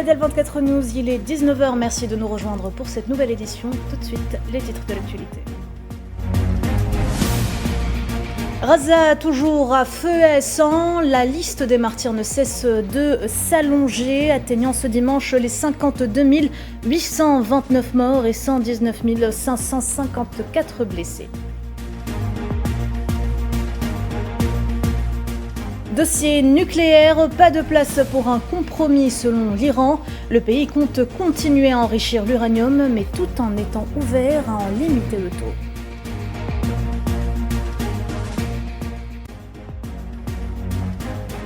Fidèle 24 News, il est 19h, merci de nous rejoindre pour cette nouvelle édition. Tout de suite, les titres de l'actualité. Gaza toujours à feu et à sang, la liste des martyrs ne cesse de s'allonger, atteignant ce dimanche les 52 829 morts et 119 554 blessés. Dossier nucléaire, pas de place pour un compromis selon l'Iran. Le pays compte continuer à enrichir l'uranium, mais tout en étant ouvert à en limiter le taux.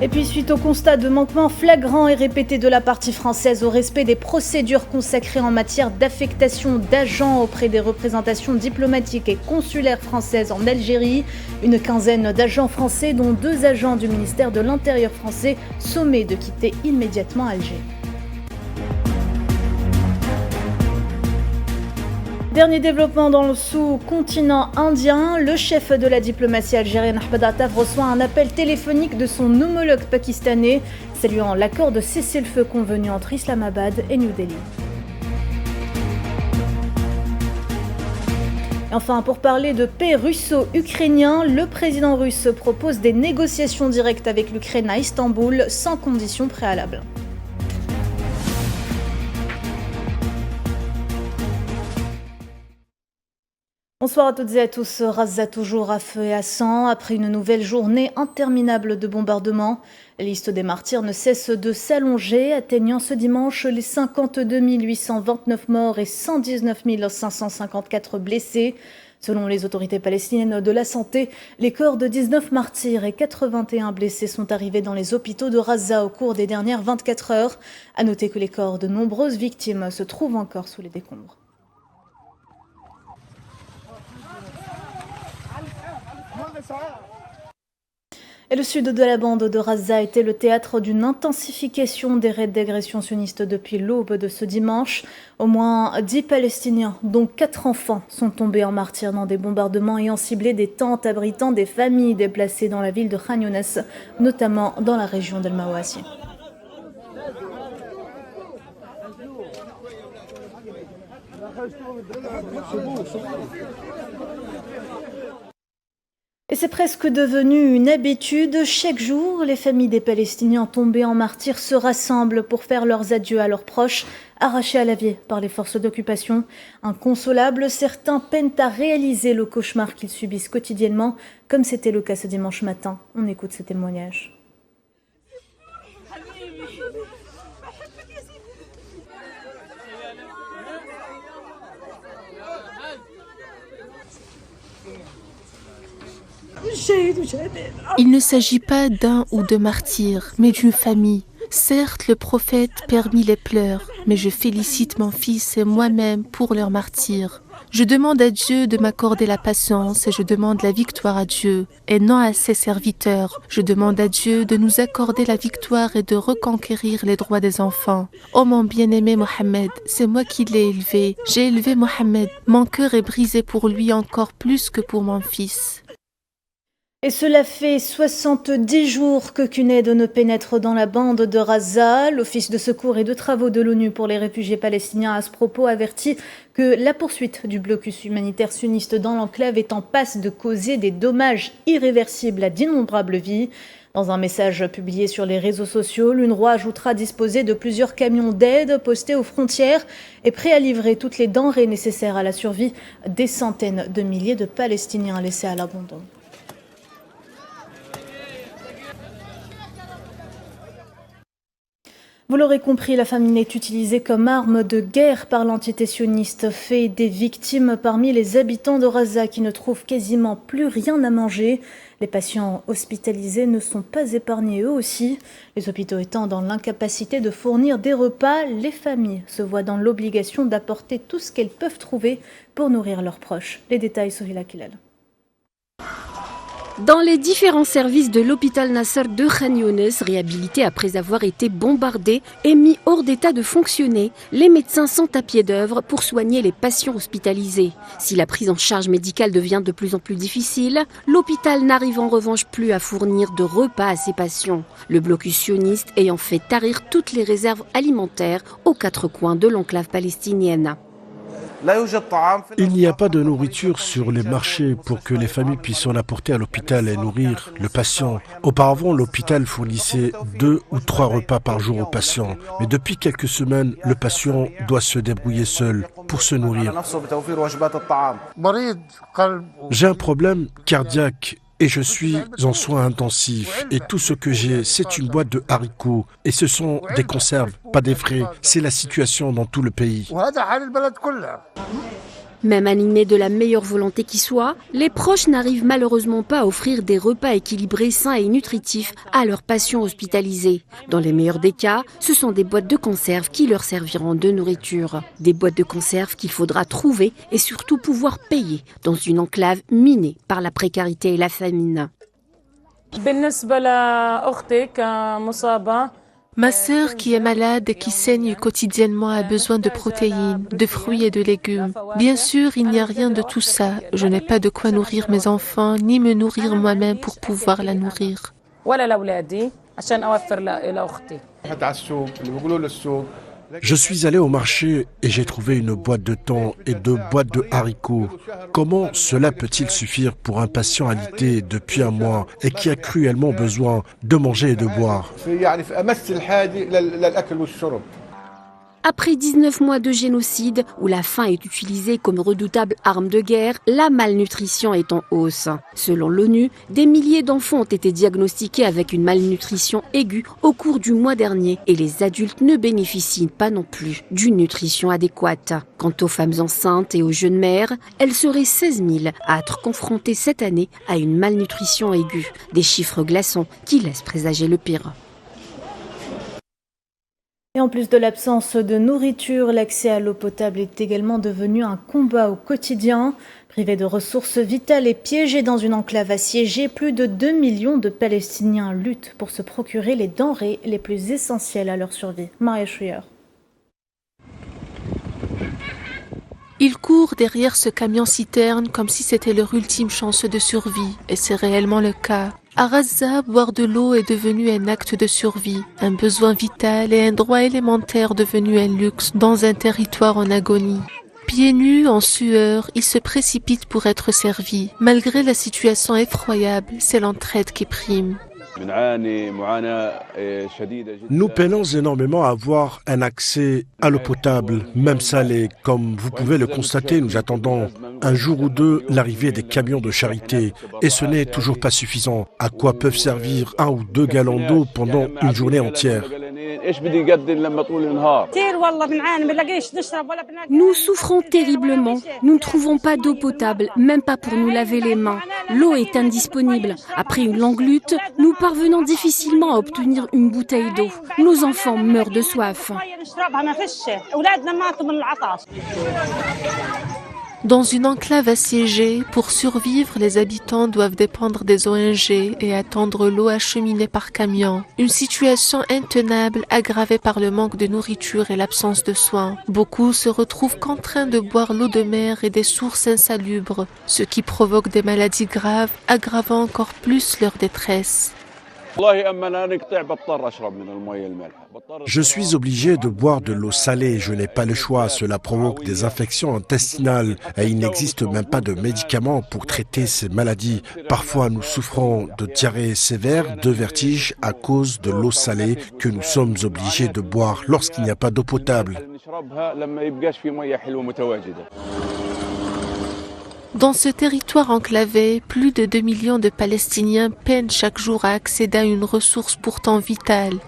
Et puis suite au constat de manquement flagrant et répété de la partie française au respect des procédures consacrées en matière d'affectation d'agents auprès des représentations diplomatiques et consulaires françaises en Algérie, une quinzaine d'agents français dont 2 agents du ministère de l'Intérieur français sommés de quitter immédiatement Alger. Dernier développement dans le sous-continent indien, le chef de la diplomatie algérienne Ahmed Attaf reçoit un appel téléphonique de son homologue pakistanais, saluant l'accord de cessez-le-feu convenu entre Islamabad et New Delhi. Et enfin, pour parler de paix russo-ukrainien, le président russe propose des négociations directes avec l'Ukraine à Istanbul sans conditions préalables. Bonsoir à toutes et à tous. Gaza toujours à feu et à sang. Après une nouvelle journée interminable de bombardements, la liste des martyrs ne cesse de s'allonger, atteignant ce dimanche les 52 829 morts et 119 554 blessés. Selon les autorités palestiniennes de la santé, les corps de 19 martyrs et 81 blessés sont arrivés dans les hôpitaux de Gaza au cours des dernières 24 heures. À noter que les corps de nombreuses victimes se trouvent encore sous les décombres. Et le sud de la bande de Gaza était le théâtre d'une intensification des raids d'agression sioniste depuis l'aube de ce dimanche. Au moins 10 Palestiniens, dont 4 enfants, sont tombés en martyrs dans des bombardements ayant ciblé des tentes abritant des familles déplacées dans la ville de Khan Younes, notamment dans la région d'El Mawasi. Et c'est presque devenu une habitude. Chaque jour, les familles des Palestiniens tombés en martyrs se rassemblent pour faire leurs adieux à leurs proches, arrachés à la vie par les forces d'occupation. Inconsolables, certains peinent à réaliser le cauchemar qu'ils subissent quotidiennement, comme c'était le cas ce dimanche matin. On écoute ce témoignage. Il ne s'agit pas d'un ou deux martyrs, mais d'une famille. Certes, le prophète permit les pleurs, mais je félicite mon fils et moi-même pour leur martyr. Je demande à Dieu de m'accorder la patience et je demande la victoire à Dieu et non à ses serviteurs. Je demande à Dieu de nous accorder la victoire et de reconquérir les droits des enfants. Oh mon bien-aimé Mohamed, c'est moi qui l'ai élevé. J'ai élevé Mohamed. Mon cœur est brisé pour lui encore plus que pour mon fils. Et cela fait 70 jours qu'aucune aide ne pénètre dans la bande de Gaza. L'Office de secours et de travaux de l'ONU pour les réfugiés palestiniens à ce propos avertit que la poursuite du blocus humanitaire sioniste dans l'enclave est en passe de causer des dommages irréversibles à d'innombrables vies. Dans un message publié sur les réseaux sociaux, l'UNRWA ajoutera disposer de plusieurs camions d'aide postés aux frontières et prêts à livrer toutes les denrées nécessaires à la survie des centaines de milliers de Palestiniens laissés à l'abandon. Vous l'aurez compris, la famine est utilisée comme arme de guerre par l'entité sioniste, fait des victimes parmi les habitants de Gaza qui ne trouvent quasiment plus rien à manger. Les patients hospitalisés ne sont pas épargnés eux aussi. Les hôpitaux étant dans l'incapacité de fournir des repas, les familles se voient dans l'obligation d'apporter tout ce qu'elles peuvent trouver pour nourrir leurs proches. Les détails, Sohila Kilal. Dans les différents services de l'hôpital Nasser de Khan Younes, réhabilité après avoir été bombardé et mis hors d'état de fonctionner, les médecins sont à pied d'œuvre pour soigner les patients hospitalisés. Si la prise en charge médicale devient de plus en plus difficile, l'hôpital n'arrive en revanche plus à fournir de repas à ses patients. Le blocus sioniste ayant fait tarir toutes les réserves alimentaires aux quatre coins de l'enclave palestinienne. Il n'y a pas de nourriture sur les marchés pour que les familles puissent en apporter à l'hôpital et nourrir le patient. Auparavant, l'hôpital fournissait 2 ou 3 repas par jour aux patients. Mais depuis quelques semaines, le patient doit se débrouiller seul pour se nourrir. J'ai un problème cardiaque et je suis en soins intensifs. Et tout ce que j'ai, c'est une boîte de haricots. Et ce sont des conserves, pas des frais. C'est la situation dans tout le pays. Même animés de la meilleure volonté qui soit, les proches n'arrivent malheureusement pas à offrir des repas équilibrés, sains et nutritifs à leurs patients hospitalisés. Dans les meilleurs des cas, ce sont des boîtes de conserve qui leur serviront de nourriture. Des boîtes de conserve qu'il faudra trouver et surtout pouvoir payer dans une enclave minée par la précarité et la famine. Ma sœur qui est malade et qui saigne quotidiennement a besoin de protéines, de fruits et de légumes. Bien sûr, il n'y a rien de tout ça. Je n'ai pas de quoi nourrir mes enfants, ni me nourrir moi-même pour pouvoir la nourrir. Je suis allé au marché et j'ai trouvé une boîte de thon et 2 boîtes de haricots. Comment cela peut-il suffire pour un patient alité depuis un mois et qui a cruellement besoin de manger et de boire? Après 19 mois de génocide, où la faim est utilisée comme redoutable arme de guerre, la malnutrition est en hausse. Selon l'ONU, des milliers d'enfants ont été diagnostiqués avec une malnutrition aiguë au cours du mois dernier et les adultes ne bénéficient pas non plus d'une nutrition adéquate. Quant aux femmes enceintes et aux jeunes mères, elles seraient 16 000 à être confrontées cette année à une malnutrition aiguë. Des chiffres glaçants qui laissent présager le pire. Et en plus de l'absence de nourriture, l'accès à l'eau potable est également devenu un combat au quotidien. Privés de ressources vitales et piégés dans une enclave assiégée, plus de 2 millions de Palestiniens luttent pour se procurer les denrées les plus essentielles à leur survie. Maria Schreier. Ils courent derrière ce camion-citerne comme si c'était leur ultime chance de survie, et c'est réellement le cas. À Gaza, boire de l'eau est devenu un acte de survie, un besoin vital et un droit élémentaire devenu un luxe dans un territoire en agonie. Pieds nus, en sueur, ils se précipitent pour être servis. Malgré la situation effroyable, c'est l'entraide qui prime. Nous peinons énormément à avoir un accès à l'eau potable, même salée. Comme vous pouvez le constater, nous attendons un jour ou deux l'arrivée des camions de charité. Et ce n'est toujours pas suffisant. À quoi peuvent servir 1 ou 2 gallons d'eau pendant une journée entière? Nous souffrons terriblement. Nous ne trouvons pas d'eau potable, même pas pour nous laver les mains. L'eau est indisponible. Après une longue lutte, nous parvenons difficilement à obtenir une bouteille d'eau. Nos enfants meurent de soif. Dans une enclave assiégée, pour survivre, les habitants doivent dépendre des ONG et attendre l'eau acheminée par camion. Une situation intenable aggravée par le manque de nourriture et l'absence de soins. Beaucoup se retrouvent contraints de boire l'eau de mer et des sources insalubres, ce qui provoque des maladies graves, aggravant encore plus leur détresse. Je suis obligé de boire de l'eau salée, je n'ai pas le choix, cela provoque des infections intestinales et il n'existe même pas de médicaments pour traiter ces maladies. Parfois nous souffrons de diarrhée sévère, de vertiges à cause de l'eau salée que nous sommes obligés de boire lorsqu'il n'y a pas d'eau potable. Dans ce territoire enclavé, plus de 2 millions de Palestiniens peinent chaque jour à accéder à une ressource pourtant vitale.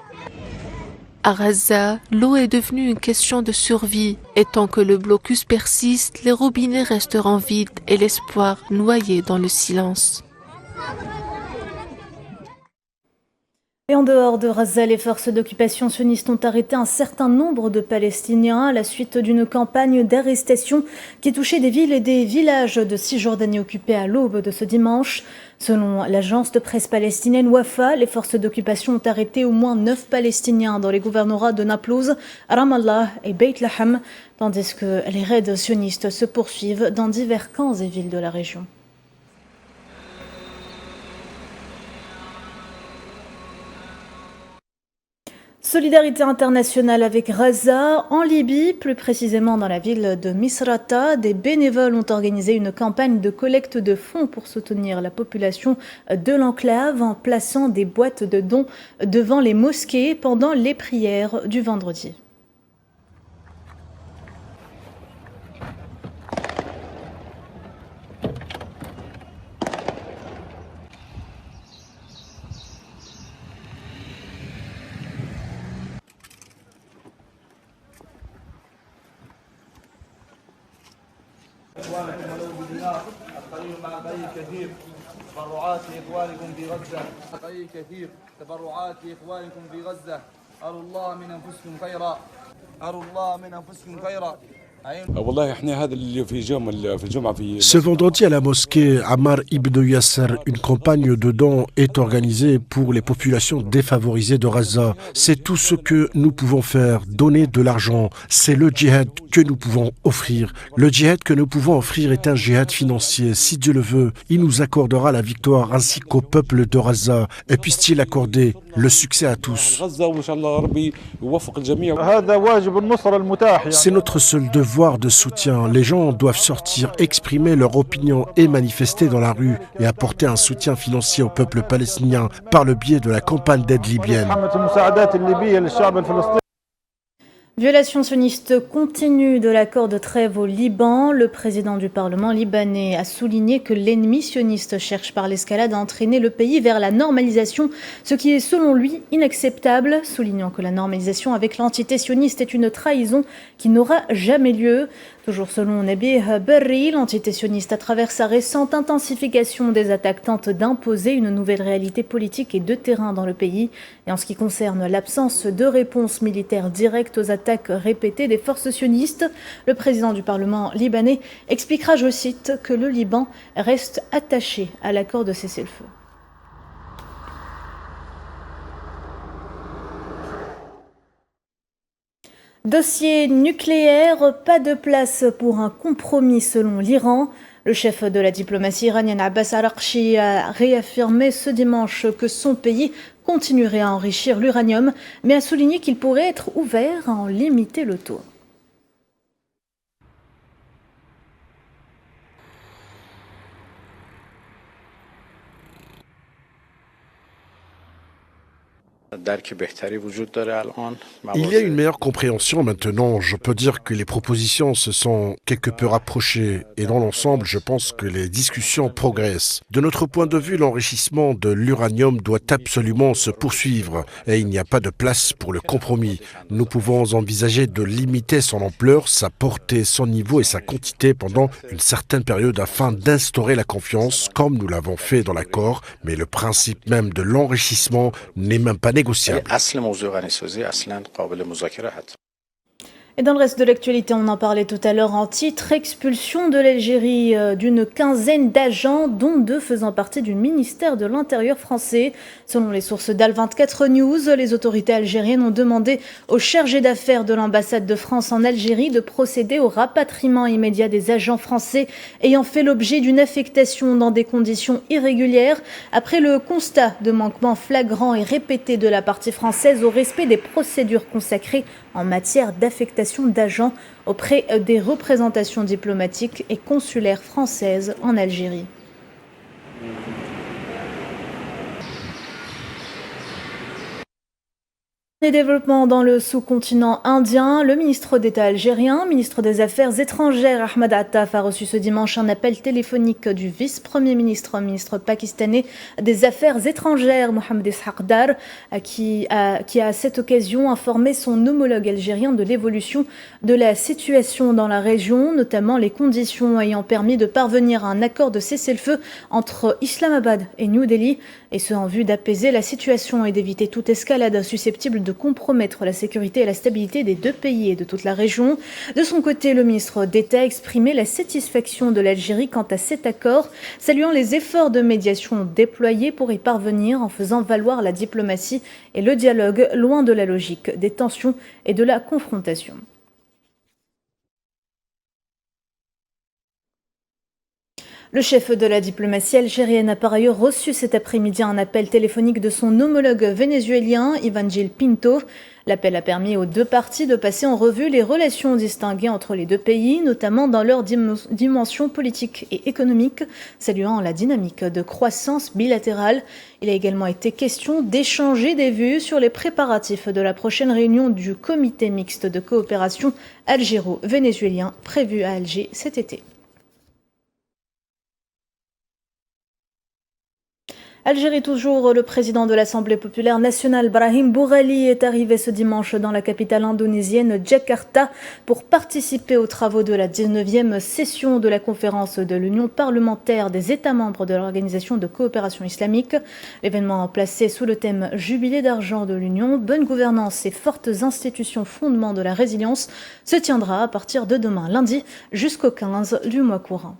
À Gaza, l'eau est devenue une question de survie, et tant que le blocus persiste, les robinets resteront vides et l'espoir noyé dans le silence. Et en dehors de Gaza, les forces d'occupation sionistes ont arrêté un certain nombre de Palestiniens à la suite d'une campagne d'arrestation qui touchait des villes et des villages de Cisjordanie occupés à l'aube de ce dimanche. Selon l'agence de presse palestinienne Wafa, les forces d'occupation ont arrêté au moins 9 Palestiniens dans les gouvernorats de Naplouse, Ramallah et Beit Lahem, tandis que les raids sionistes se poursuivent dans divers camps et villes de la région. Solidarité internationale avec Gaza. En Libye, plus précisément dans la ville de Misrata, des bénévoles ont organisé une campagne de collecte de fonds pour soutenir la population de l'enclave en plaçant des boîtes de dons devant les mosquées pendant les prières du vendredi. Ce vendredi à la mosquée Ammar ibn Yasser, une campagne de dons est organisée pour les populations défavorisées de Gaza. C'est tout ce que nous pouvons faire, donner de l'argent. C'est le djihad que nous pouvons offrir. Le djihad que nous pouvons offrir est un djihad financier. Si Dieu le veut, il nous accordera la victoire ainsi qu'au peuple de Gaza. Et puisse-t-il accorder le succès à tous. C'est notre seul devoir de soutien. Les gens doivent sortir, exprimer leur opinion et manifester dans la rue et apporter un soutien financier au peuple palestinien par le biais de la campagne d'aide libyenne. Violation sioniste continue de l'accord de trêve au Liban. Le président du Parlement libanais a souligné que l'ennemi sioniste cherche par l'escalade à entraîner le pays vers la normalisation, ce qui est selon lui inacceptable, soulignant que la normalisation avec l'entité sioniste est une trahison qui n'aura jamais lieu. Toujours selon Nabih Berri, l'entité sioniste, à travers sa récente intensification des attaques, tente d'imposer une nouvelle réalité politique et de terrain dans le pays. Et en ce qui concerne l'absence de réponse militaire directe aux attaques répétées des forces sionistes, le président du Parlement libanais expliquera, je cite, que le Liban reste attaché à l'accord de cessez-le-feu. Dossier nucléaire, pas de place pour un compromis selon l'Iran. Le chef de la diplomatie iranienne Abbas Araghchi a réaffirmé ce dimanche que son pays continuerait à enrichir l'uranium, mais a souligné qu'il pourrait être ouvert à en limiter le taux. Il y a une meilleure compréhension maintenant. Je peux dire que les propositions se sont quelque peu rapprochées et dans l'ensemble, je pense que les discussions progressent. De notre point de vue, l'enrichissement de l'uranium doit absolument se poursuivre et il n'y a pas de place pour le compromis. Nous pouvons envisager de limiter son ampleur, sa portée, son niveau et sa quantité pendant une certaine période afin d'instaurer la confiance, comme nous l'avons fait dans l'accord, mais le principe même de l'enrichissement n'est même pas négociable. Et dans le reste de l'actualité, on en parlait tout à l'heure en titre, expulsion de l'Algérie d'une quinzaine d'agents, dont 2 faisant partie du ministère de l'Intérieur français. Selon les sources d'Al24 News, les autorités algériennes ont demandé aux chargés d'affaires de l'ambassade de France en Algérie de procéder au rapatriement immédiat des agents français ayant fait l'objet d'une affectation dans des conditions irrégulières, après le constat de manquements flagrants et répétés de la partie française au respect des procédures consacrées en matière d'affectation d'agents auprès des représentations diplomatiques et consulaires françaises en Algérie. Les développements dans le sous-continent indien, le ministre d'État algérien, ministre des Affaires étrangères Ahmed Attaf a reçu ce dimanche un appel téléphonique du vice-premier ministre, ministre pakistanais des Affaires étrangères Mohamed Ishaq Dar, qui a à cette occasion informé son homologue algérien de l'évolution de la situation dans la région, notamment les conditions ayant permis de parvenir à un accord de cessez-le-feu entre Islamabad et New Delhi, et ce en vue d'apaiser la situation et d'éviter toute escalade susceptible de compromettre la sécurité et la stabilité des deux pays et de toute la région. De son côté, le ministre d'État a exprimé la satisfaction de l'Algérie quant à cet accord, saluant les efforts de médiation déployés pour y parvenir en faisant valoir la diplomatie et le dialogue loin de la logique des tensions et de la confrontation. Le chef de la diplomatie algérienne a par ailleurs reçu cet après-midi un appel téléphonique de son homologue vénézuélien, Iván Gil Pinto. L'appel a permis aux deux parties de passer en revue les relations distinguées entre les deux pays, notamment dans leur dimension politique et économique, saluant la dynamique de croissance bilatérale. Il a également été question d'échanger des vues sur les préparatifs de la prochaine réunion du comité mixte de coopération algéro-vénézuélien prévue à Alger cet été. Algérie toujours, le président de l'Assemblée populaire nationale, Brahim Bourali, est arrivé ce dimanche dans la capitale indonésienne, Jakarta, pour participer aux travaux de la 19e session de la conférence de l'Union parlementaire des États membres de l'Organisation de coopération islamique. L'événement placé sous le thème « Jubilé d'argent de l'Union, bonne gouvernance et fortes institutions fondement de la résilience » se tiendra à partir de demain lundi jusqu'au 15 du mois courant.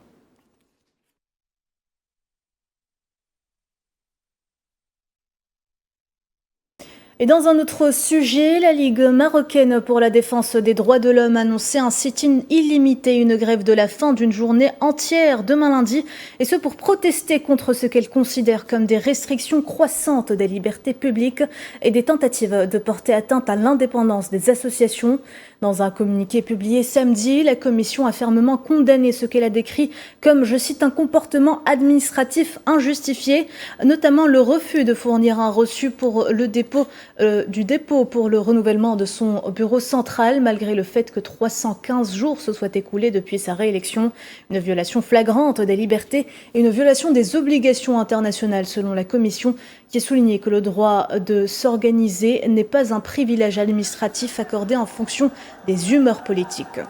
Et dans un autre sujet, la Ligue marocaine pour la défense des droits de l'homme a annoncé un sit-in illimité, une grève de la faim d'une journée entière demain lundi, et ce pour protester contre ce qu'elle considère comme des restrictions croissantes des libertés publiques et des tentatives de porter atteinte à l'indépendance des associations. Dans un communiqué publié samedi, la commission a fermement condamné ce qu'elle a décrit comme, je cite, un comportement administratif injustifié, notamment le refus de fournir un reçu pour le dépôt pour le renouvellement de son bureau central, malgré le fait que 315 jours se soient écoulés depuis sa réélection. Une violation flagrante des libertés et une violation des obligations internationales, selon la commission, qui a souligné que le droit de s'organiser n'est pas un privilège administratif accordé en fonction des humeurs politiques.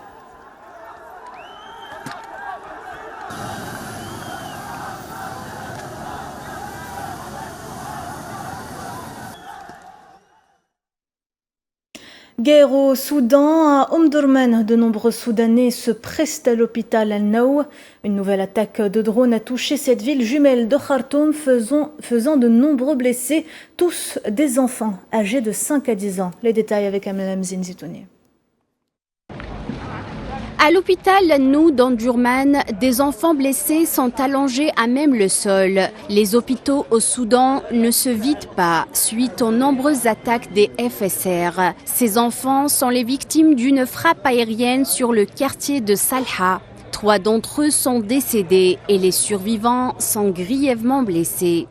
Guerre au Soudan, à Omdurman, de nombreux Soudanais se prestent à l'hôpital Al-Naw. Une nouvelle attaque de drone a touché cette ville jumelle de Khartoum, faisant de nombreux blessés, tous des enfants âgés de 5 à 10 ans. Les détails avec Amel Zitouni. À l'hôpital Nou d'Omdurman, des enfants blessés sont allongés à même le sol. Les hôpitaux au Soudan ne se vident pas suite aux nombreuses attaques des FSR. Ces enfants sont les victimes d'une frappe aérienne sur le quartier de Salha. 3 d'entre eux sont décédés et les survivants sont grièvement blessés.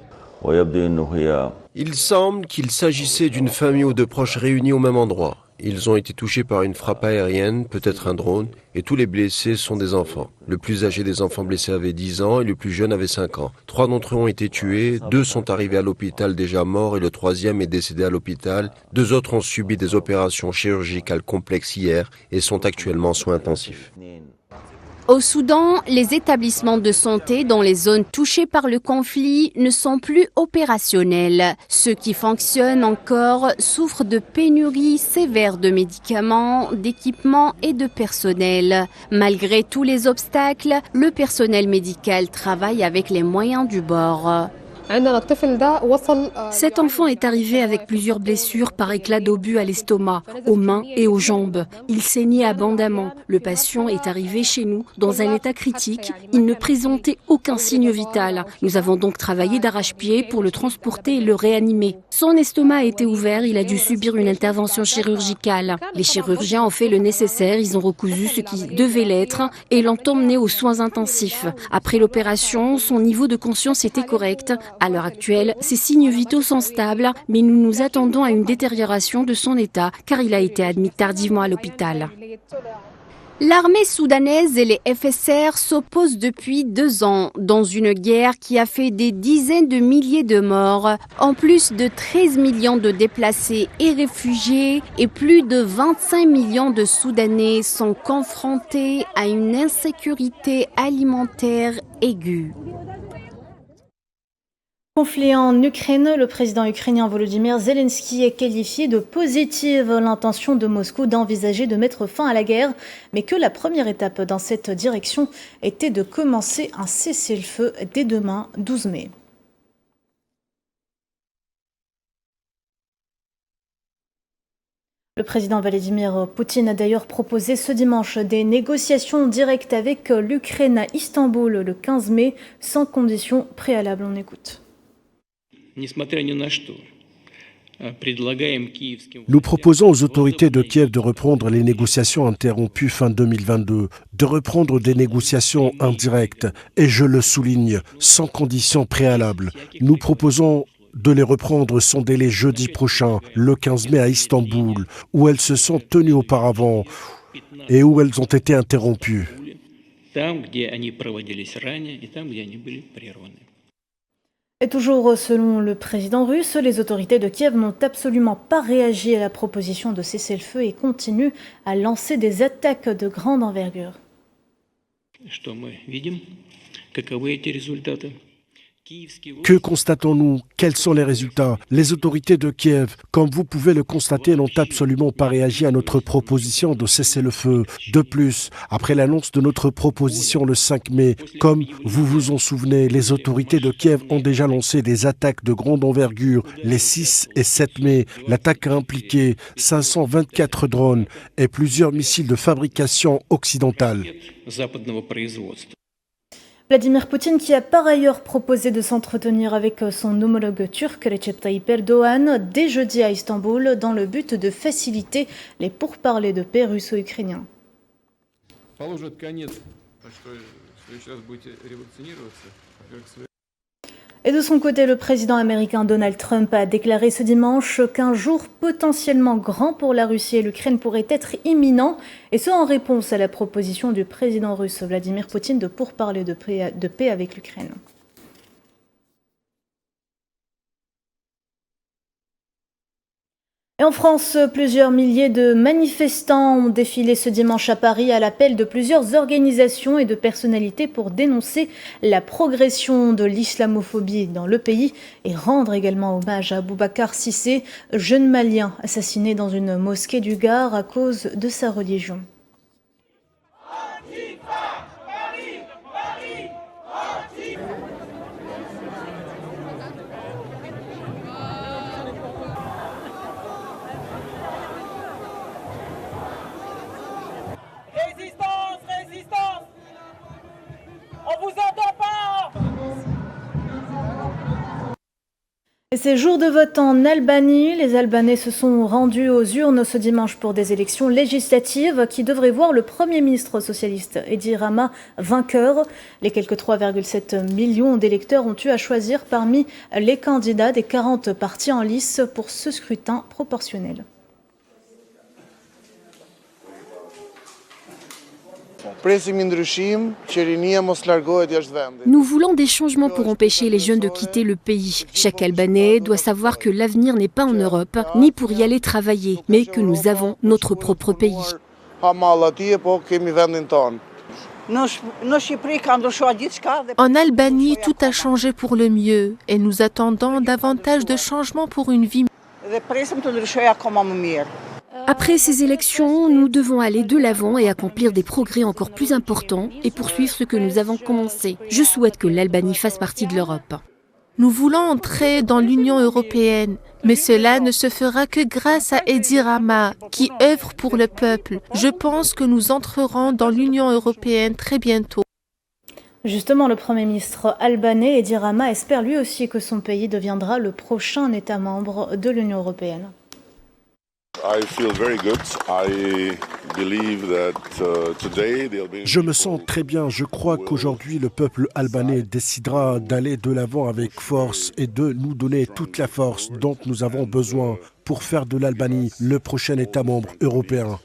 Il semble qu'il s'agissait d'une famille ou de proches réunis au même endroit. Ils ont été touchés par une frappe aérienne, peut-être un drone, et tous les blessés sont des enfants. Le plus âgé des enfants blessés avait 10 ans et le plus jeune avait 5 ans. 3 d'entre eux ont été tués, 2 sont arrivés à l'hôpital déjà morts et le 3e est décédé à l'hôpital. 2 autres ont subi des opérations chirurgicales complexes hier et sont actuellement en soins intensifs. Au Soudan, les établissements de santé dans les zones touchées par le conflit ne sont plus opérationnels. Ceux qui fonctionnent encore souffrent de pénuries sévères de médicaments, d'équipements et de personnel. Malgré tous les obstacles, le personnel médical travaille avec les moyens du bord. Cet enfant est arrivé avec plusieurs blessures par éclat d'obus à l'estomac, aux mains et aux jambes. Il saignait abondamment. Le patient est arrivé chez nous dans un état critique. Il ne présentait aucun signe vital. Nous avons donc travaillé d'arrache-pied pour le transporter et le réanimer. Son estomac a été ouvert, il a dû subir une intervention chirurgicale. Les chirurgiens ont fait le nécessaire, ils ont recousu ce qui devait l'être et l'ont emmené aux soins intensifs. Après l'opération, son niveau de conscience était correct. À l'heure actuelle, ses signes vitaux sont stables, mais nous nous attendons à une détérioration de son état car il a été admis tardivement à l'hôpital. L'armée soudanaise et les FSR s'opposent depuis 2 ans dans une guerre qui a fait des dizaines de milliers de morts, en plus de 13 millions de déplacés et réfugiés et plus de 25 millions de Soudanais sont confrontés à une insécurité alimentaire aiguë. Conflit en Ukraine, le président ukrainien Volodymyr Zelensky est qualifié de positive l'intention de Moscou d'envisager de mettre fin à la guerre, mais que la première étape dans cette direction était de commencer un cessez-le-feu dès demain, 12 mai. Le président Vladimir Poutine a d'ailleurs proposé ce dimanche des négociations directes avec l'Ukraine à Istanbul le 15 mai, sans conditions préalables. On écoute. Nous proposons aux autorités de Kiev de reprendre les négociations interrompues fin 2022, de reprendre des négociations indirectes, et je le souligne, sans conditions préalables. Nous proposons de les reprendre sans délai jeudi prochain, le 15 mai à Istanbul, où elles se sont tenues auparavant et où elles ont été interrompues. Et toujours selon le président russe, les autorités de Kiev n'ont absolument pas réagi à la proposition de cessez-le-feu et continuent à lancer des attaques de grande envergure. Que constatons-nous? Quels sont les résultats? Les autorités de Kiev, comme vous pouvez le constater, n'ont absolument pas réagi à notre proposition de cessez-le-feu. De plus, après l'annonce de notre proposition le 5 mai, comme vous vous en souvenez, les autorités de Kiev ont déjà lancé des attaques de grande envergure les 6 et 7 mai. L'attaque a impliqué 524 drones et plusieurs missiles de fabrication occidentale. Vladimir Poutine qui a par ailleurs proposé de s'entretenir avec son homologue turc Recep Tayyip Erdoğan dès jeudi à Istanbul dans le but de faciliter les pourparlers de paix russo-ukrainiens. Et de son côté, le président américain Donald Trump a déclaré ce dimanche qu'un jour potentiellement grand pour la Russie et l'Ukraine pourrait être imminent, et ce en réponse à la proposition du président russe Vladimir Poutine de pourparler de paix avec l'Ukraine. Et en France, plusieurs milliers de manifestants ont défilé ce dimanche à Paris à l'appel de plusieurs organisations et de personnalités pour dénoncer la progression de l'islamophobie dans le pays et rendre également hommage à Boubacar Cissé, jeune Malien assassiné dans une mosquée du Gard à cause de sa religion. Et c'est jour de vote en Albanie. Les Albanais se sont rendus aux urnes ce dimanche pour des élections législatives qui devraient voir le Premier ministre socialiste Edi Rama vainqueur. Les quelques 3,7 millions d'électeurs ont eu à choisir parmi les candidats des 40 partis en lice pour ce scrutin proportionnel. Nous voulons des changements pour empêcher les jeunes de quitter le pays. Chaque Albanais doit savoir que l'avenir n'est pas en Europe, ni pour y aller travailler, mais que nous avons notre propre pays. En Albanie, tout a changé pour le mieux et nous attendons davantage de changements pour une vie. Après ces élections, nous devons aller de l'avant et accomplir des progrès encore plus importants et poursuivre ce que nous avons commencé. Je souhaite que l'Albanie fasse partie de l'Europe. Nous voulons entrer dans l'Union européenne, mais cela ne se fera que grâce à Edi Rama, qui œuvre pour le peuple. Je pense que nous entrerons dans l'Union européenne très bientôt. Justement, le Premier ministre albanais Edi Rama espère lui aussi que son pays deviendra le prochain État membre de l'Union européenne. Je me sens très bien. Je crois qu'aujourd'hui, le peuple albanais décidera d'aller de l'avant avec force et de nous donner toute la force dont nous avons besoin pour faire de l'Albanie le prochain État membre européen.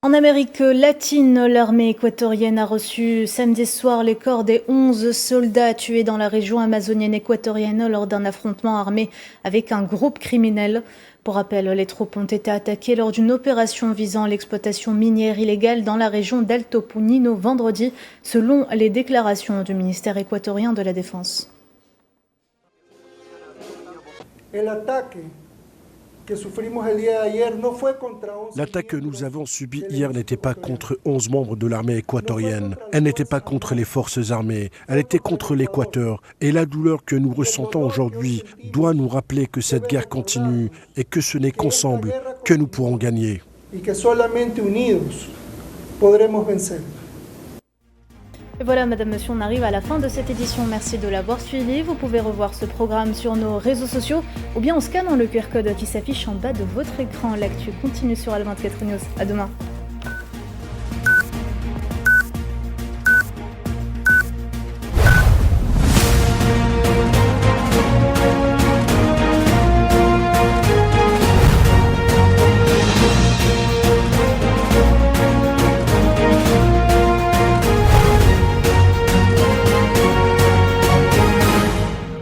En Amérique latine, l'armée équatorienne a reçu samedi soir les corps des 11 soldats tués dans la région amazonienne équatorienne lors d'un affrontement armé avec un groupe criminel. Pour rappel, les troupes ont été attaquées lors d'une opération visant l'exploitation minière illégale dans la région d'Alto Punino vendredi, selon les déclarations du ministère équatorien de la Défense. L'attaque que nous avons subie hier n'était pas contre 11 membres de l'armée équatorienne. Elle n'était pas contre les forces armées. Elle était contre l'Équateur. Et la douleur que nous ressentons aujourd'hui doit nous rappeler que cette guerre continue et que ce n'est qu'ensemble que nous pourrons gagner. Et voilà, Madame, Monsieur, on arrive à la fin de cette édition. Merci de l'avoir suivi. Vous pouvez revoir ce programme sur nos réseaux sociaux ou bien en scannant le QR code qui s'affiche en bas de votre écran. L'actu continue sur Al24 News. À demain.